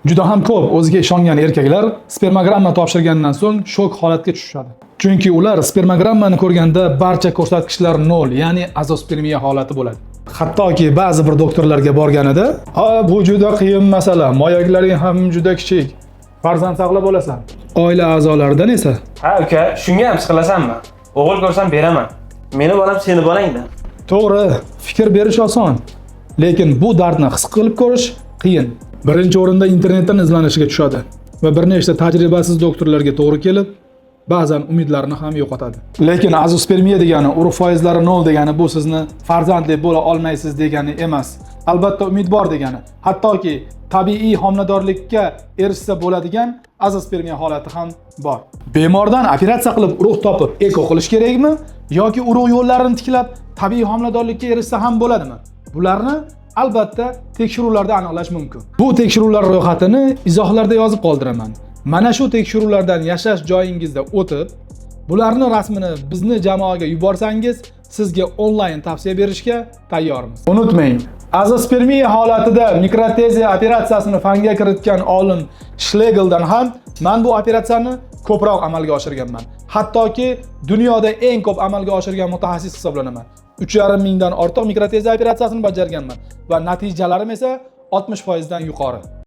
Juda ham ko'p o'ziga ishongan erkaklar spermogramma topshirgandan so'ng shok holatga tushadi. Chunki ular spermogrammani ko'rganda barcha ko'rsatkichlar 0, ya'ni azospermiya holati bo'ladi. Hattoki ba'zi bir doktorlarga borganida, bu juda qiyin masala, moyaklaring ham juda kichik, farzand saqlab olasan. Oila a'zolaridan esa, ha uka, shunga ham siqilasanmi? O'g'il ko'rsam beraman. Meni bolam seni bolangda. to'g'ri, fikr berish oson, lekin bu dardni his qilib ko'rish qiyin. Birinchi o'rinda internetdan izlanishga tushadi va bir nechta tajribasiz doktorlarga to'g'ri kelib, ba'zan umidlarini ham yo'qotadi. Lekin azospermiya degani, urug' foizlari 0 degani bu sizni farzandli bo'la olmaysiz degani emas. Albatta umid bor degani. Hattoki tabiiy homiladorlikka erishsa bo'ladigan azospermiya holati ham bor. Bemordan operatsiya qilib urug' topib, eko qilish kerakmi yoki urug' yo'llarini tiklab tabiiy homiladorlikka erishsa ham bo'ladimi? Bularni albatta tekshiruvlarda aniqlash mumkin. Bu tekshiruvlar ro'yxatini izohlarda yozib qoldiraman. Mana shu tekshiruvlardan yashash joyingizda o'tib, bularni rasmini bizni jamoaga yuborsangiz, sizga onlayn tavsiya berishga tayyormiz. Unutmang, azospermiya holatida mikroteziya operatsiyasini fanga kiritgan olim Schlegeldan ham men bu operatsiyani ko'proq amalga oshirganman. Hattoki dunyoda eng ko'p amalga oshirgan mutaxassis hisoblanaman. 3,5 mingdan ortiq mikroteziya operatsiyasini bajarganman va natijalarim esa 60% dan yuqori.